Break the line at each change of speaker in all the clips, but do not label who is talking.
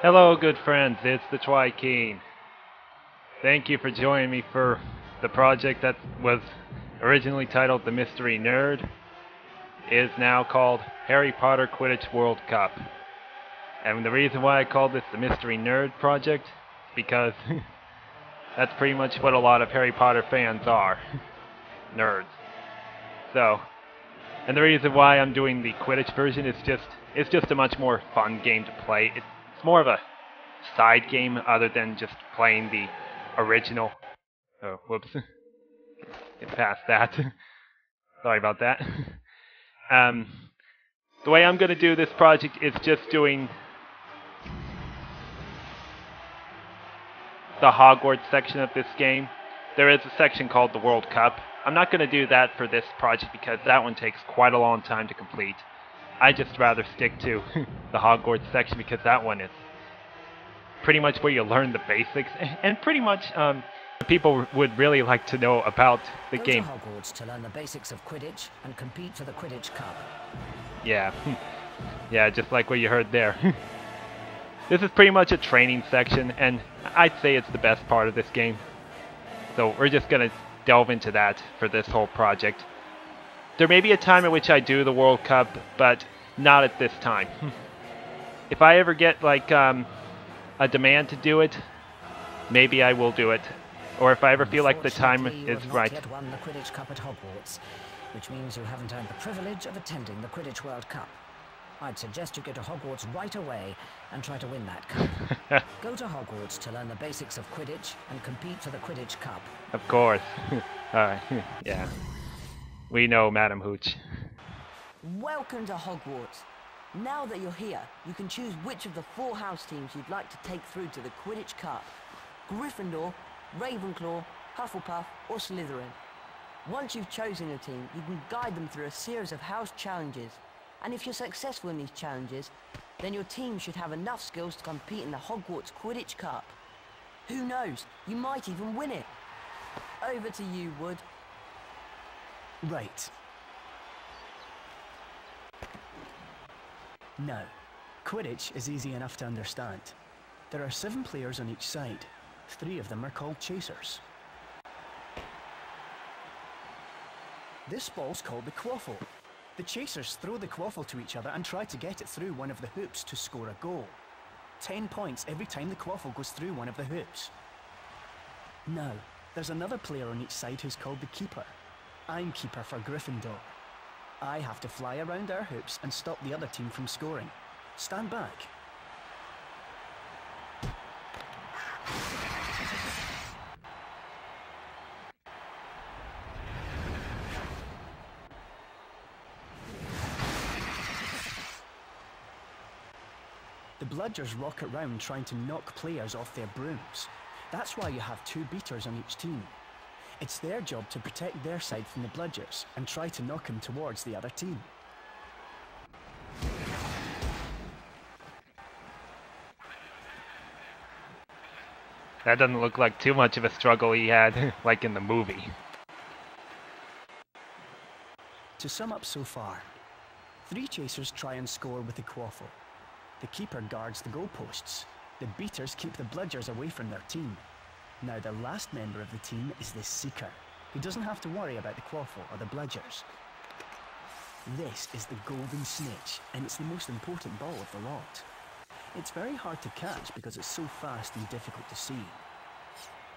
Hello, good friends. It's the Tri-Keen. Thank you for joining me for the project that was originally titled The Mystery Nerd. It is now called Harry Potter Quidditch World Cup. And the reason why I called this the Mystery Nerd project is because that's pretty much what a lot of Harry Potter fans are. Nerds. So, and the reason why I'm doing the Quidditch version is it's just a much more fun game to play. It's more of a side game other than just playing the original. Oh, whoops. Get past that. Sorry about that. The way I'm going to do this project is just doing the Hogwarts section of this game. There is a section called the World Cup. I'm not going to do that for this project because that one takes quite a long time to complete. I just rather stick to the Hogwarts section because that one is pretty much where you learn the basics and pretty much people would really like to know about the game.
Go to Hogwarts to learn the basics of Quidditch and compete for the Quidditch Cup.
Yeah, yeah, just like what you heard there. This is pretty much a training section, and I'd say it's the best part of this game. So we're just gonna delve into that for this whole project. There may be a time at which I do the World Cup, but not at this time. If I ever get like a demand to do it, maybe I will do it. Or if I ever feel like the time is right.
You have not yet won the Quidditch Cup at Hogwarts, which means you haven't earned the privilege of attending the Quidditch World Cup. I'd suggest you go to Hogwarts right away and try to win that cup. Go to Hogwarts to learn the basics of Quidditch and compete for the Quidditch Cup.
Of course. Yeah. We know, Madam Hooch.
Welcome to Hogwarts. Now that you're here, you can choose which of the 4 house teams you'd like to take through to the Quidditch Cup. Gryffindor, Ravenclaw, Hufflepuff or Slytherin. Once you've chosen a team, you can guide them through a series of house challenges. And if you're successful in these challenges, then your team should have enough skills to compete in the Hogwarts Quidditch Cup. Who knows, you might even win it. Over to you, Wood.
Right. Now, Quidditch is easy enough to understand. There are 7 players on each side. 3 of them are called chasers. This ball's called the quaffle. The chasers throw the quaffle to each other and try to get it through one of the hoops to score a goal. 10 points every time the quaffle goes through one of the hoops. Now, there's another player on each side who's called the keeper. I'm keeper for Gryffindor. I have to fly around our hoops and stop the other team from scoring. Stand back. The bludgers rock around trying to knock players off their brooms. That's why you have 2 beaters on each team. It's their job to protect their side from the bludgers and try to knock them towards the other team.
That doesn't look like too much of a struggle he had, like in the movie.
To sum up so far, 3 chasers try and score with the quaffle. The keeper guards the goalposts. The beaters keep the bludgers away from their team. Now the last member of the team is the seeker, who doesn't have to worry about the quaffle or the bludgers. This is the golden snitch, and it's the most important ball of the lot. It's very hard to catch because it's so fast and difficult to see.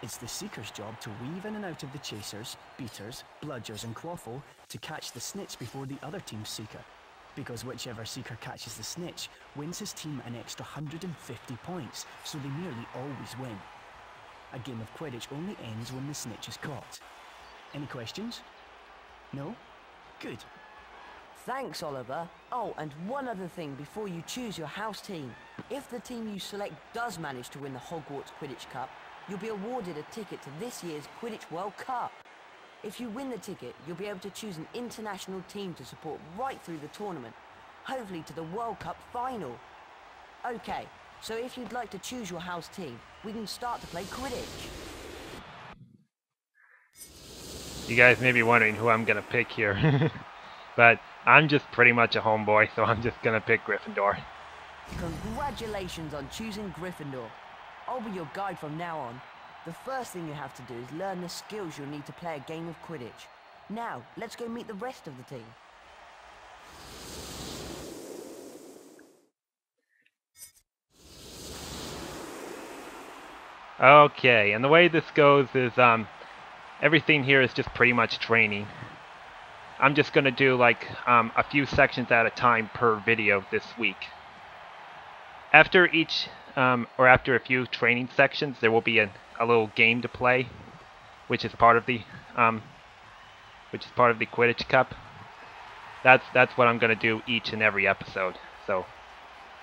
It's the seeker's job to weave in and out of the chasers, beaters, bludgers and quaffle to catch the snitch before the other team's seeker. Because whichever seeker catches the snitch wins his team an extra 150 points, so they nearly always win. A game of Quidditch only ends when the snitch is caught. Any questions? No? Good.
Thanks, Oliver. Oh, and one other thing before you choose your house team. If the team you select does manage to win the Hogwarts Quidditch Cup, you'll be awarded a ticket to this year's Quidditch World Cup. If you win the ticket, you'll be able to choose an international team to support right through the tournament, hopefully to the World Cup final. Okay, so if you'd like to choose your house team, we can start to play Quidditch.
You guys may be wondering who I'm gonna pick here. But I'm just pretty much a homeboy, so I'm just gonna pick Gryffindor.
Congratulations on choosing Gryffindor. I'll be your guide from now on. The first thing you have to do is learn the skills you'll need to play a game of Quidditch. Now, let's go meet the rest of the team.
Okay, and the way this goes is, everything here is just pretty much training. I'm just gonna do like a few sections at a time per video this week. After each, or after a few training sections, there will be a little game to play, which is part of the Quidditch Cup. That's what I'm gonna do each and every episode. So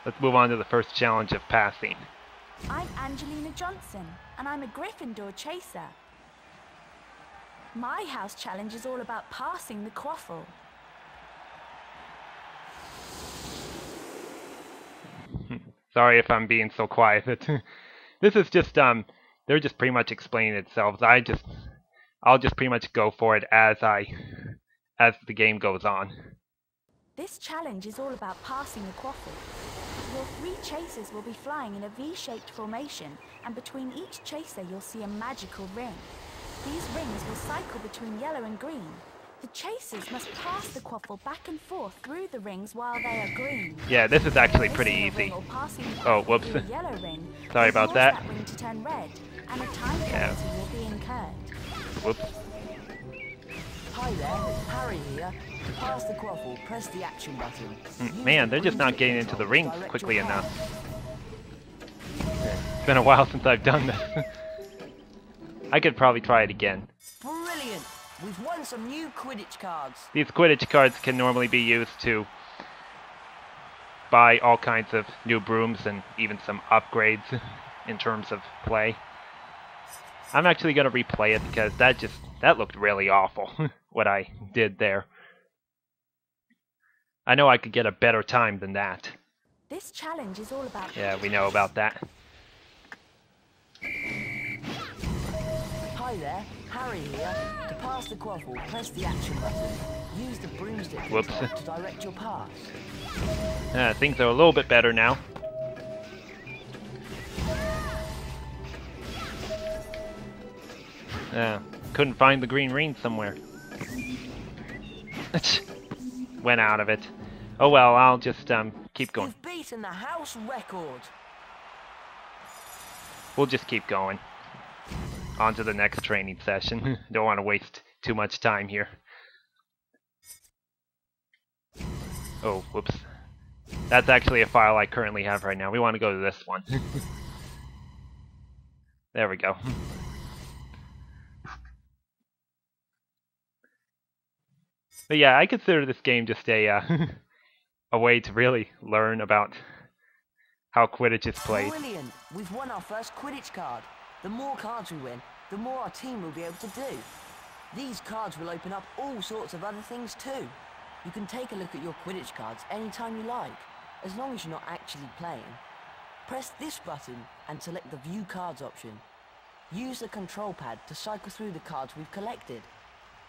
let's move on to the first challenge of passing.
I'm Angelina Johnson, and I'm a Gryffindor chaser. My house challenge is all about passing the quaffle.
Sorry if I'm being so quiet, but this is just they're just pretty much explaining themselves. I'll just pretty much go for it as the game goes on.
This challenge is all about passing the quaffle. Your 3 chasers will be flying in a V-shaped formation, and between each chaser you'll see a magical ring. These rings will cycle between yellow and green. The chasers must pass the quaffle back and forth through the rings while they are green.
Yeah, this is actually pretty easy. Oh, whoops. Sorry about that.
That ring to turn red, and a time penalty will be incurred.
Whoops.
Hi there, Harry here. To pass the quaffle, press the action button.
Man, they're just not getting into the ring quickly enough. It's been a while since I've done this. I could probably try it again.
Brilliant! We've won some new Quidditch cards.
These Quidditch cards can normally be used to buy all kinds of new brooms and even some upgrades in terms of play. I'm actually going to replay it because that looked really awful, what I did there. I know I could get a better time than that.
This challenge is all about...
Yeah, we know about that.
Hi there, Harry here. To pass the quaffle, press the action button. Use the broomstick control to direct your pass.
Things are a little bit better now. Couldn't find the green ring somewhere. Went out of it. Oh well, I'll just keep going.
You've beaten the house record.
We'll just keep going. On to the next training session. Don't want to waste too much time here. Oh, whoops. That's actually a file I currently have right now. We want to go to this one. There we go. But yeah, I consider this game just a way to really learn about how Quidditch is played.
Brilliant! We've won our first Quidditch card. The more cards we win, the more our team will be able to do. These cards will open up all sorts of other things too. You can take a look at your Quidditch cards anytime you like, as long as you're not actually playing. Press this button and select the View Cards option. Use the control pad to cycle through the cards we've collected.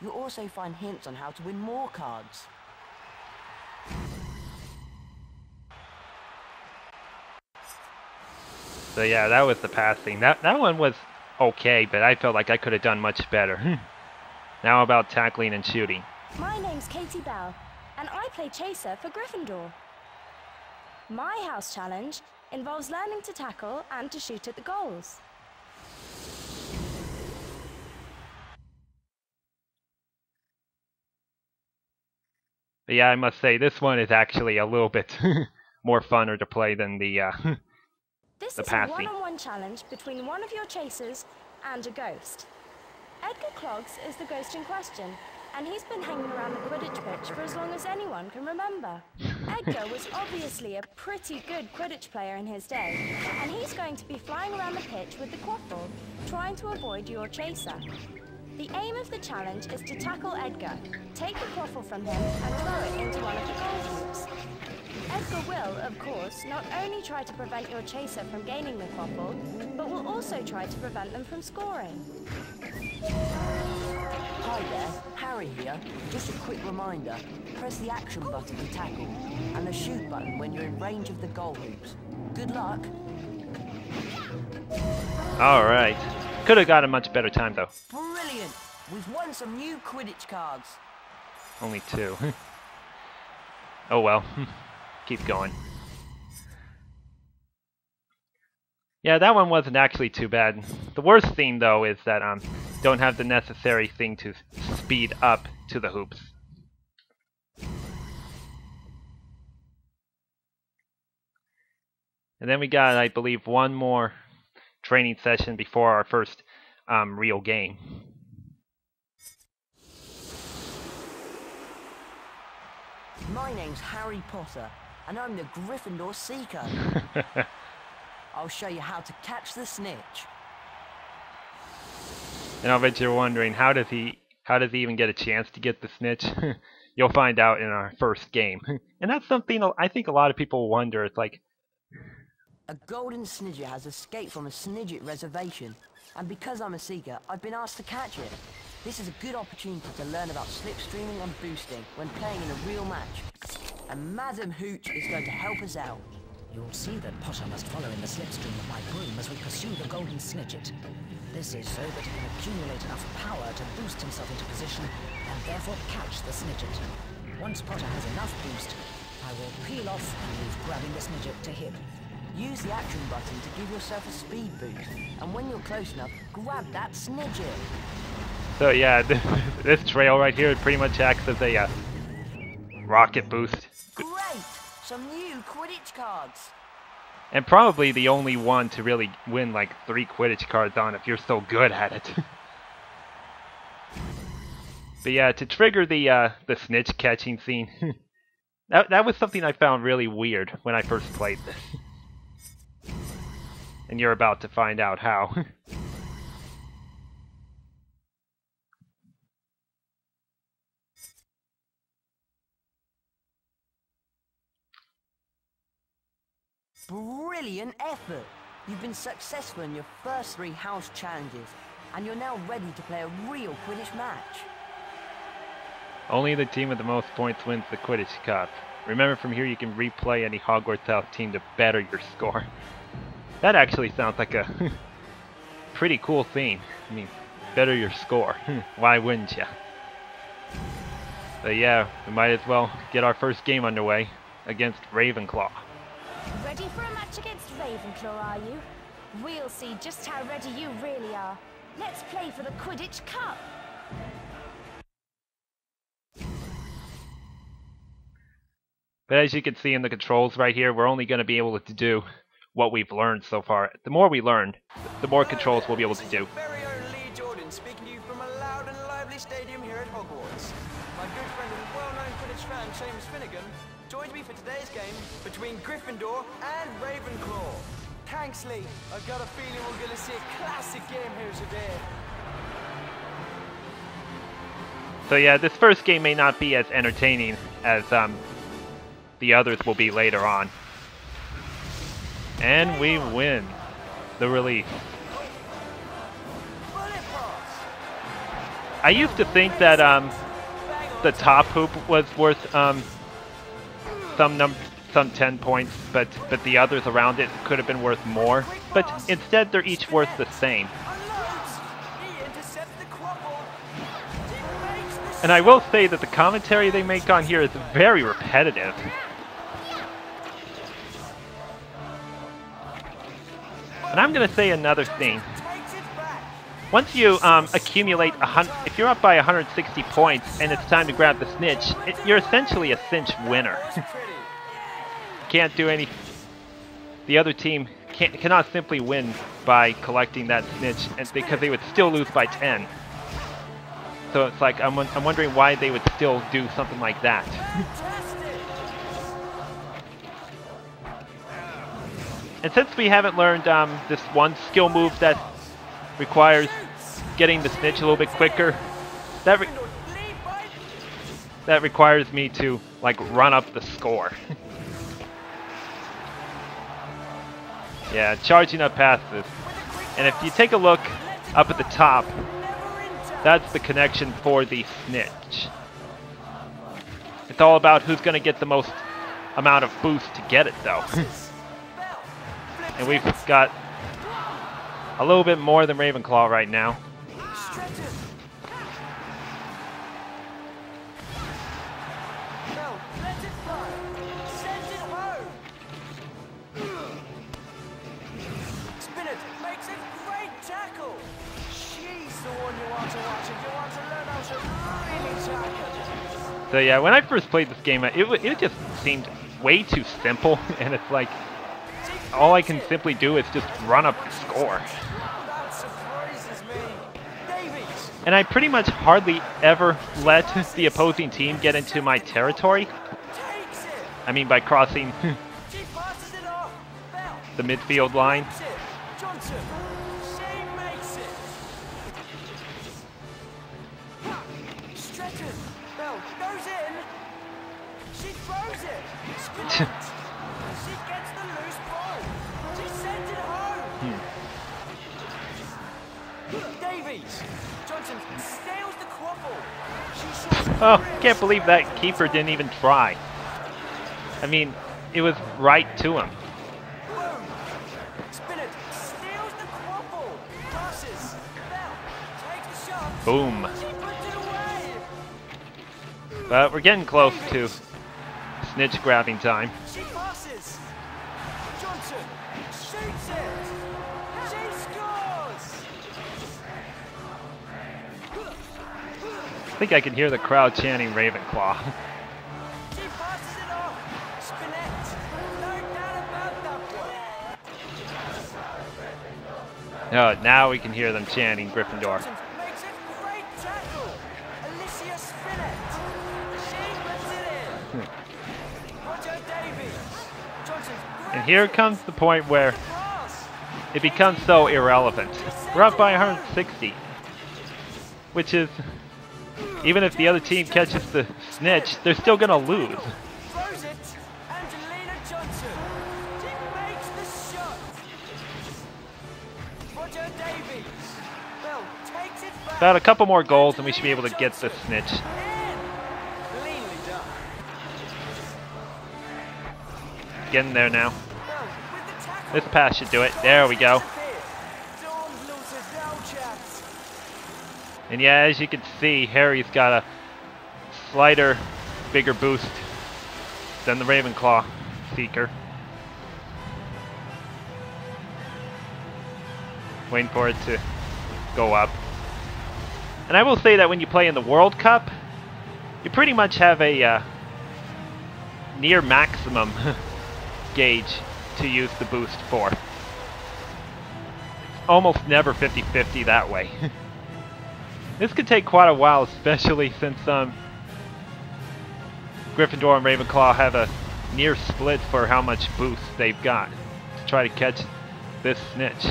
You'll also find hints on how to win more cards.
So yeah, that was the passing. That one was okay, but I felt like I could have done much better. Now about tackling and shooting.
My name's Katie Bell, and I play Chaser for Gryffindor. My house challenge involves learning to tackle and to shoot at the goals.
But yeah, I must say, this one is actually a little bit more funner to play than the
This
the
is
passing.
a one-on-one challenge between one of your chasers and a ghost. Edgar Clogs is the ghost in question, and he's been hanging around the Quidditch pitch for as long as anyone can remember. Edgar was obviously a pretty good Quidditch player in his day, and he's going to be flying around the pitch with the quaffle, trying to avoid your chaser. The aim of the challenge is to tackle Edgar, take the quaffle from him, and throw it into one of the goal hoops. Edgar will, of course, not only try to prevent your chaser from gaining the quaffle, but will also try to prevent them from scoring.
Hi there, Harry here. Just a quick reminder, press the action button to tackle, and the shoot button when you're in range of the goal hoops. Good luck.
Alright. Could have got a much better time though.
Brilliant! We've won some new Quidditch cards.
Only 2. Oh well. Keep going. Yeah, that one wasn't actually too bad. The worst thing though is that don't have the necessary thing to speed up to the hoops. And then we got, I believe, one more training session before our first real game.
My name's Harry Potter, and I'm the Gryffindor Seeker. I'll show you how to catch the snitch.
And I'll bet you're wondering, how does he even get a chance to get the snitch? You'll find out in our first game. And that's something I think a lot of people wonder. It's like,
A golden snidget has escaped from a snidget reservation, and because I'm a seeker, I've been asked to catch it. This is a good opportunity to learn about slipstreaming and boosting when playing in a real match. And Madam Hooch is going to help us out.
You'll see that Potter must follow in the slipstream of my broom as we pursue the golden snidget. This is so that he can accumulate enough power to boost himself into position and therefore catch the snidget. Once Potter has enough boost, I will peel off and leave grabbing the snidget to him.
Use the action button to give yourself a speed boost, and when you're close enough, grab that snidget.
so yeah, this trail right here pretty much acts as a rocket boost.
Great! Some new Quidditch cards.
And probably the only one to really win like 3 Quidditch cards on if you're so good at it. But yeah, to trigger the snitch catching scene, that was something I found really weird when I first played this. And you're about to find out how.
Brilliant effort! You've been successful in your first 3 house challenges, and you're now ready to play a real Quidditch match.
Only the team with the most points wins the Quidditch Cup. Remember, from here you can replay any Hogwarts House team to better your score. That actually sounds like a pretty cool theme. I mean, better your score. Why wouldn't you? But yeah, we might as well get our first game underway against Ravenclaw.
Ready for a match against Ravenclaw, are you? We'll see just how ready you really are. Let's play for the Quidditch Cup.
But as you can see in the controls right here, we're only going to be able to do what we've learned so far. The more we learn, the more controls we'll be able to do.
Very own Lee Jordan speaking to you from a loud and lively stadium here at Hogwarts. My good friend and well-known Quidditch fan, James Finnegan, joined me for today's game between Gryffindor and Ravenclaw. Thanks, Lee. I've got a feeling we're going to see a classic game here today.
So yeah, this first game may not be as entertaining as the others will be later on. And we win the release. I used to think that the top hoop was worth some 10 points, but the others around it could have been worth more. But instead, they're each worth the same. And I will say that the commentary they make on here is very repetitive. And I'm going to say another thing. Once you accumulate if you're up by 160 points and it's time to grab the snitch, you're essentially a cinch winner. Can't do any. The other team cannot simply win by collecting that snitch, because they would still lose by 10. So it's like I'm wondering why they would still do something like that. And since we haven't learned this one skill move that requires getting the snitch a little bit quicker, that requires me to like run up the score. Yeah, charging up past this. And if you take a look up at the top, That's the connection for the Snitch. It's all about who's going to get the most amount of boost to get it, though. And we've got a little bit more than Ravenclaw right now. So yeah, when I first played this game, it just seemed way too simple, and it's like, all I can simply do is just run up the score. And I pretty much hardly ever let the opposing team get into my territory. I mean by crossing the midfield line.
She gets the loose ball. She sends it home. Davies. Johnson scales the quaffle. She shoots.
Oh, can't believe that keeper didn't even try. I mean, it was right to him.
Boom. Spinnett steals the quaffle. Passes. Bell takes the shot.
Boom.
She puts it away.
But we're getting close to Snitch grabbing time.
She passes. Johnson shoots it. She scores.
I think I can hear the crowd chanting Ravenclaw.
She passes it off. Spinnett. No doubt about that one.
Oh, now we can hear them chanting Gryffindor.
Johnson makes a great tackle. Alicia Spinnett. She puts it in. Roger Davies. Johnson
And here comes the point where it becomes so irrelevant. We're up by 160, which is, even if the other team catches the Snitch, they're still gonna lose.
throws it. Angelina Johnson. She makes the shot. Roger Davies. Bell takes it back.
About a couple more goals and we should be able to get the Snitch.
In. Cleanly done.
Getting there now.
Bell with the tackle.
This pass should do it. There we go.
Don't lose it now, chaps.
And yeah, as you can see, Harry's got a slighter, bigger boost than the Ravenclaw Seeker. Waiting for it to go up. And I will say that when you play in the World Cup, you pretty much have a near maximum gauge to use the boost for. It's almost never 50-50 that way. This could take quite a while, especially since Gryffindor and Ravenclaw have a near split for how much boost they've got to try to catch this Snitch.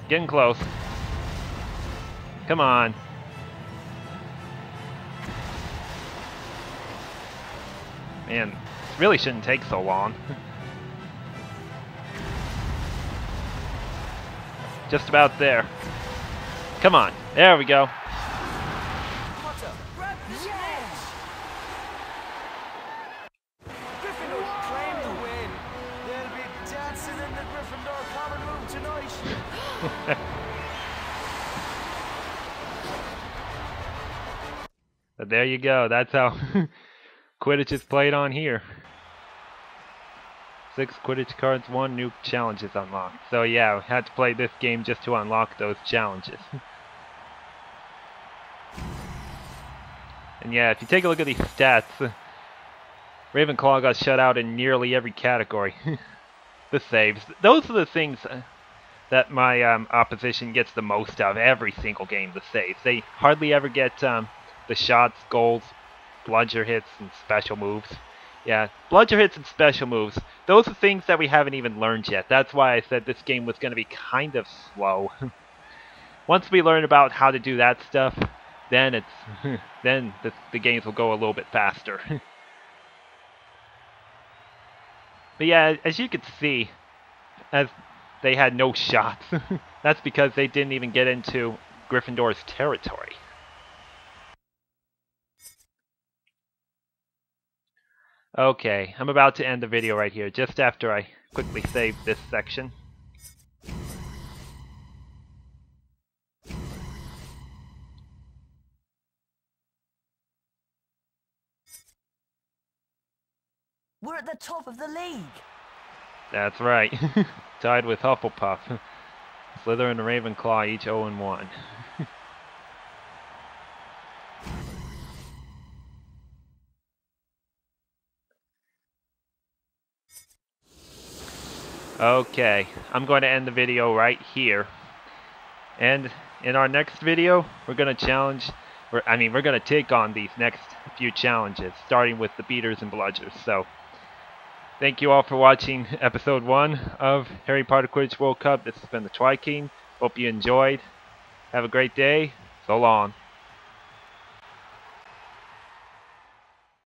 Getting close. Come on. Man, this really shouldn't take so long. Just about there. Come on. There we go.
Potter, grab the Snitch. Gryffindor claim the win. They'll be dancing in the Gryffindor common room tonight.
But there you go. That's how Quidditch is played on here. 6 Quidditch cards, 1 new challenges unlocked. So yeah, we had to play this game just to unlock those challenges. And yeah, if you take a look at these stats, Ravenclaw got shut out in nearly every category. The saves. Those are the things that my opposition gets the most of every single game, the saves. They hardly ever get the shots, goals, bludger hits, and special moves. Yeah, bludger hits and special moves. Those are things that we haven't even learned yet. That's why I said this game was going to be kind of slow. Once we learn about how to do that stuff, then then the games will go a little bit faster. But yeah, as you can see, as they had no shots. That's because they didn't even get into Gryffindor's territory. Okay, I'm about to end the video right here, just after I quickly save this section.
We're at the top of the league.
That's right. Tied with Hufflepuff. Slytherin and Ravenclaw each 0-1. Okay, I'm going to end the video right here. And in our next video, we're going to challenge, we're going to take on these next few challenges, starting with the beaters and bludgers. So, thank you all for watching episode 1 of Harry Potter Quidditch World Cup. This has been the Tri-King. Hope you enjoyed. Have a great day. So long.